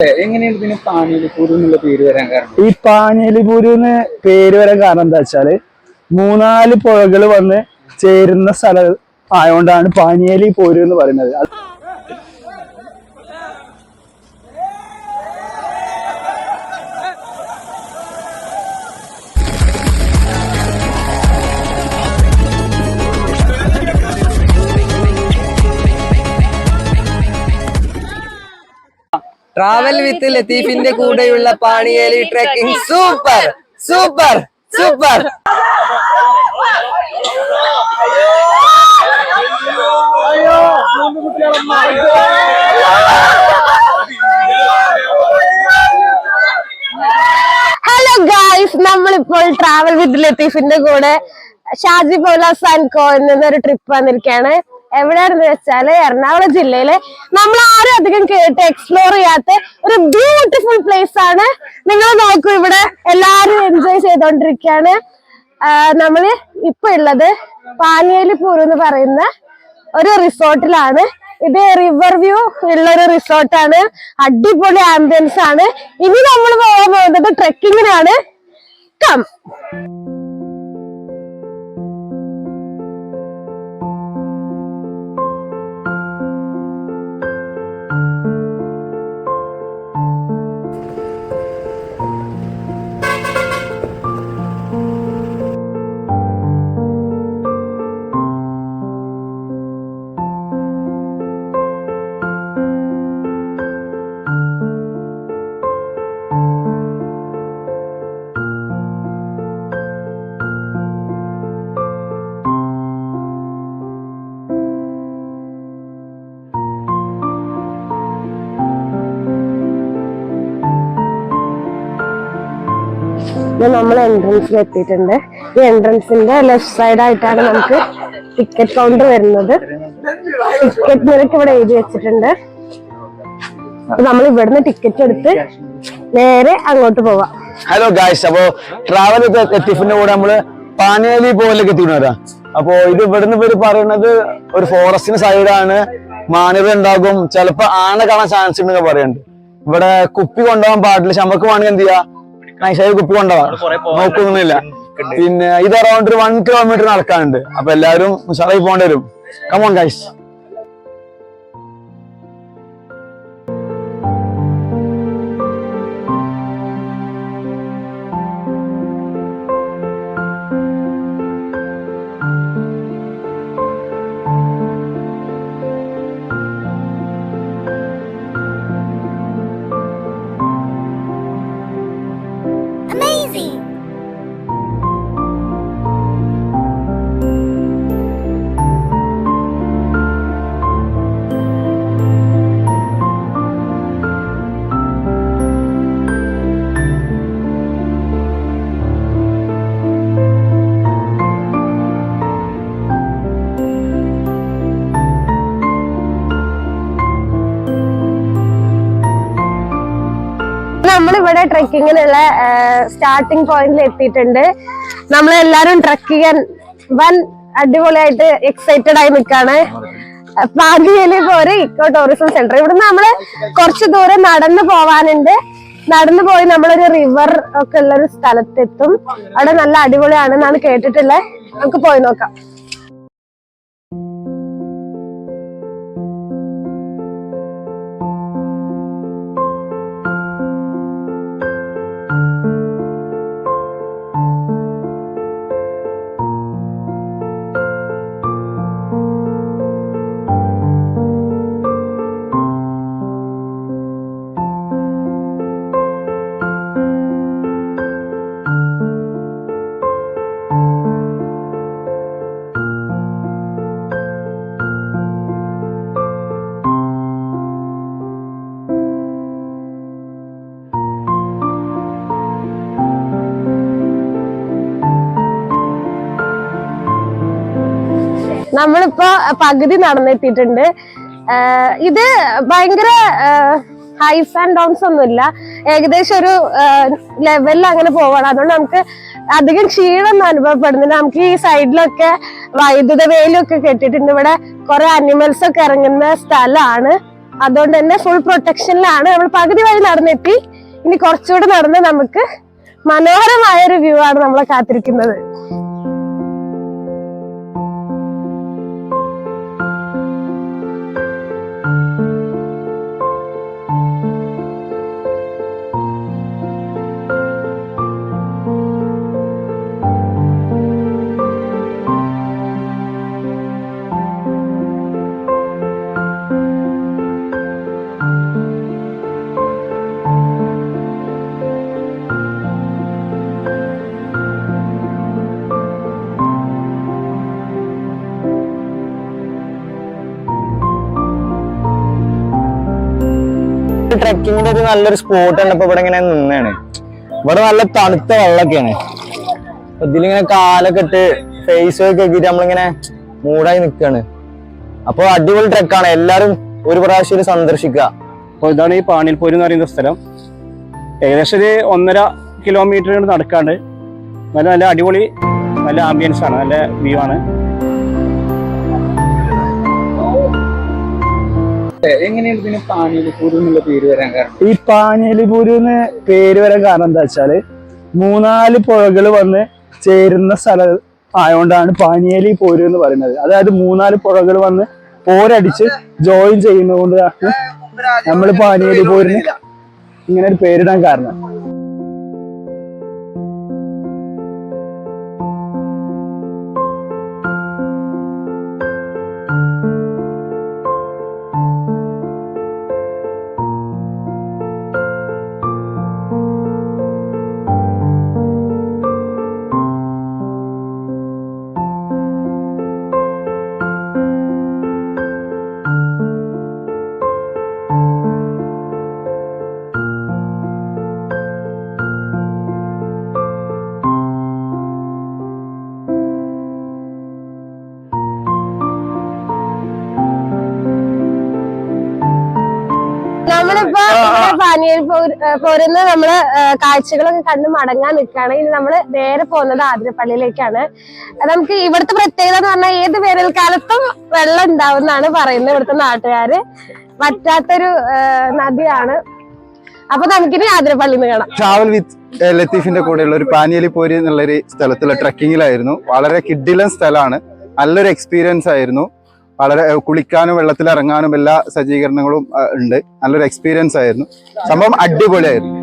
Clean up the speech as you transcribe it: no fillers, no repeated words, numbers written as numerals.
എങ്ങനെയാണ് ഇതിന് പാനിയലിപൂര് എന്നുള്ള പേര് വരാൻ കാരണം? ഈ പാനിയലിപൂര് പേര് വരാൻ കാരണം എന്താ വെച്ചാല് 3-4 പുഴകൾ വന്ന് ചേരുന്ന സ്ഥലം ആയതുകൊണ്ടാണ് പാനിയലിപൂര് എന്ന് പറയുന്നത്. ട്രാവൽ വിത്ത് ലത്തീഫിന്റെ കൂടെയുള്ള Paniyeli trekking super super super. Hello guys, നമ്മളിപ്പോൾ ട്രാവൽ വിത്ത് ലത്തീഫിന്റെ കൂടെ ഷാജി പൗലാസ് ആൻഡ് കോ എന്നൊരു ട്രിപ്പ് വന്നിരിക്കുകയാണ്. എവിടെയാണെന്ന് വെച്ചാല് എറണാകുളം ജില്ലയില് നമ്മൾ ആരും അധികം കേട്ട് എക്സ്പ്ലോർ ചെയ്യാത്ത ഒരു ബ്യൂട്ടിഫുൾ പ്ലേസ് ആണ്. നിങ്ങൾ നോക്കൂ, ഇവിടെ എല്ലാരും എൻജോയ് ചെയ്തോണ്ടിരിക്കുകയാണ്. നമ്മള് ഇപ്പൊ ഉള്ളത് പാനിയലിപൂർ എന്ന് പറയുന്ന ഒരു റിസോർട്ടിലാണ്. ഇത് റിവർ വ്യൂ ഉള്ള ഒരു റിസോർട്ടാണ്. അടിപൊളി ആംബിയൻസ് ആണ്. ഇനി നമ്മൾ പോകാൻ പോകുന്നത് ട്രെക്കിങ്ങിനാണ്. കം. നമ്മൾ എൻട്രൻസിൽ എത്തിയിട്ടുണ്ട്. ഈ എൻട്രൻസിന്റെ ലെഫ്റ്റ് സൈഡ് ആയിട്ടാണ് നമുക്ക് ടിക്കറ്റ് കൗണ്ടർ വരുന്നത്. ടിക്കറ്റ് നിരക്ക് ഇവിടെ എഴുതി വെച്ചിട്ടുണ്ട്. നമ്മൾ ഇവിടുന്ന് ടിക്കറ്റ് എടുത്ത് നേരെ അങ്ങോട്ട് പോവാം. ഹലോ ഗായ്സ്, അപ്പോ ട്രാവൽ ലത്തീഫിന്റെ കൂടെ നമ്മള് പാനിയലിപൂരിലേക്ക് എത്തിക്കുന്നവരാ. അപ്പോ ഇത് ഇവിടുന്ന് ഇവര് പറയുന്നത് ഒരു ഫോറസ്റ്റിന് സൈഡാണ്, മാനികൾ ഉണ്ടാകും, ചിലപ്പോ ആന കാണാൻ ചാൻസ് ഉണ്ടെന്ന് പറയുന്നുണ്ട്. ഇവിടെ കുപ്പി കൊണ്ടുപോകാൻ പാടില്ല, നമുക്ക് വേണമെങ്കിൽ എന്ത് ചെയ്യാ നൈസായി കുപ്പി കൊണ്ടുപോകാം, നോക്കൊന്നുമില്ല. പിന്നെ ഇത് അറൗണ്ട് ഒരു 1 കിലോമീറ്റർ നടക്കാനുണ്ട്. അപ്പൊ എല്ലാവരും ഉഷാറായി പോകേണ്ടി വരും. Come on guys. നമ്മളിവിടെ ട്രെക്കിങ്ങിനുള്ള സ്റ്റാർട്ടിംഗ് പോയിന്റിൽ എത്തിയിട്ടുണ്ട്. നമ്മളെല്ലാരും ട്രക്ക് ചെയ്യാൻ വൻ അടിപൊളിയായിട്ട് എക്സൈറ്റഡ് ആയി നിൽക്കാണ്. പാനിയലിപൂർ ഇക്കോ ടൂറിസം സെന്റർ. ഇവിടുന്ന് നമ്മള് കുറച്ച് ദൂരം നടന്നു പോവാനുണ്ട്. നടന്നു പോയി നമ്മളൊരു റിവർ ഒക്കെ ഉള്ള ഒരു സ്ഥലത്തെത്തും. അവിടെ നല്ല അടിപൊളിയാണെന്നാണ് കേട്ടിട്ടുള്ളത്. നമുക്ക് പോയി നോക്കാം. നമ്മളിപ്പോ പകുതി നടന്നെത്തിയിട്ടുണ്ട്. ഇത് ഭയങ്കര ഹൈസ് ആൻഡ് ഡൗൺസ് ഒന്നുമില്ല, ഏകദേശം ഒരു ലെവലിൽ അങ്ങനെ പോവാണ്. അതുകൊണ്ട് നമുക്ക് അധികം ക്ഷീണമൊന്നും അനുഭവപ്പെടുന്നില്ല. നമുക്ക് ഈ സൈഡിലൊക്കെ വൈദ്യുത വേലിയൊക്കെ കെട്ടിയിട്ടുണ്ട്. ഇവിടെ കുറെ അനിമൽസ് ഒക്കെ ഇറങ്ങുന്ന സ്ഥലമാണ്. അതുകൊണ്ട് തന്നെ ഫുൾ പ്രൊട്ടക്ഷനിലാണ്. നമ്മൾ പകുതി വഴി നടന്നെത്തി. ഇനി കുറച്ചുകൂടെ നടന്ന് നമുക്ക് മനോഹരമായ ഒരു വ്യൂ ആണ് നമ്മളെ കാത്തിരിക്കുന്നത്. ട്രെക്കിങ്ങിന്റെ ഒരു നല്ലൊരു സ്പോട്ട് ഉണ്ട്. ഇപ്പൊ ഇവിടെ ഇങ്ങനെ നിന്നാണ്. ഇവിടെ നല്ല തണുത്ത വെള്ളമൊക്കെയാണ്. ഇതിലിങ്ങനെ കാലൊക്കെ ഇട്ട് ഫേസ് ഒക്കെ ആക്കിയിട്ട് നമ്മളിങ്ങനെ മൂടായി നിൽക്കാണ്. അപ്പൊ അടിപൊളി ട്രെക്കാണ്. എല്ലാരും ഒരു പ്രാവശ്യം സന്ദർശിക്കുക. അപ്പോൾ ഇതാണ് ഈ പാണിയൽപോര് എന്ന് പറയുന്ന സ്ഥലം. ഏകദേശം ഒരു 1.5 കിലോമീറ്റർ നടക്കാണ്ട് നല്ല അടിപൊളി നല്ല ആംബിയൻസ് ആണ്, നല്ല വ്യൂ ആണ്. എങ്ങനെയാണ് ഇതിന് പാനിയലിപ്പൂര് എന്നുള്ള പേര് വരാൻ കാരണം? ഈ പാണിയൽപോര് എന്ന് പേര് വരാൻ കാരണം എന്താ വെച്ചാല് 3-4 പുഴകൾ വന്ന് ചേരുന്ന സ്ഥലം ആയതുകൊണ്ടാണ് പാണിയൽപോര് എന്ന് പറയുന്നത്. അതായത് 3-4 പുഴകൾ വന്ന് പോരടിച്ച് ജോയിൻ ചെയ്യുന്നതുകൊണ്ടാണ് നമ്മൾ പാണിയൽപോരിന് ഇങ്ങനെ ഒരു പേരിടാൻ കാരണം. നമ്മളിപ്പോ പാനിയൽപോരുന്ന് നമ്മള് കാഴ്ചകളൊക്കെ കണ്ട് മടങ്ങാൻ നിൽക്കുകയാണ്. ഇനി നമ്മള് നേരെ പോകുന്നത് ആതിരപ്പള്ളിയിലേക്കാണ്. നമുക്ക് ഇവിടുത്തെ പ്രത്യേകത എന്ന് പറഞ്ഞാൽ ഏത് വേനൽക്കാലത്തും വെള്ളം ഉണ്ടാവുമെന്നാണ് പറയുന്നത് ഇവിടുത്തെ നാട്ടുകാര്. പറ്റാത്തൊരു നദിയാണ്. അപ്പൊ നമുക്കിനി ആതിരപ്പള്ളിന്ന് കാണാം. ട്രാവൽ വിത്ത് ലത്തീഫിന്റെ കൂടെയുള്ള ഒരു പാനിയൽപോര് എന്നുള്ളൊരു സ്ഥലത്തുള്ള ട്രക്കിങ്ങിലായിരുന്നു. വളരെ കിഡിലൻ സ്ഥലമാണ്. നല്ലൊരു എക്സ്പീരിയൻസ് ആയിരുന്നു. വളരെ കുളിക്കാനും വെള്ളത്തിൽ ഇറങ്ങാനും എല്ലാ സജ്ജീകരണങ്ങളും ഉണ്ട്. നല്ലൊരു എക്സ്പീരിയൻസ് ആയിരുന്നു. സംഭവം അടിപൊളിയായിരുന്നു.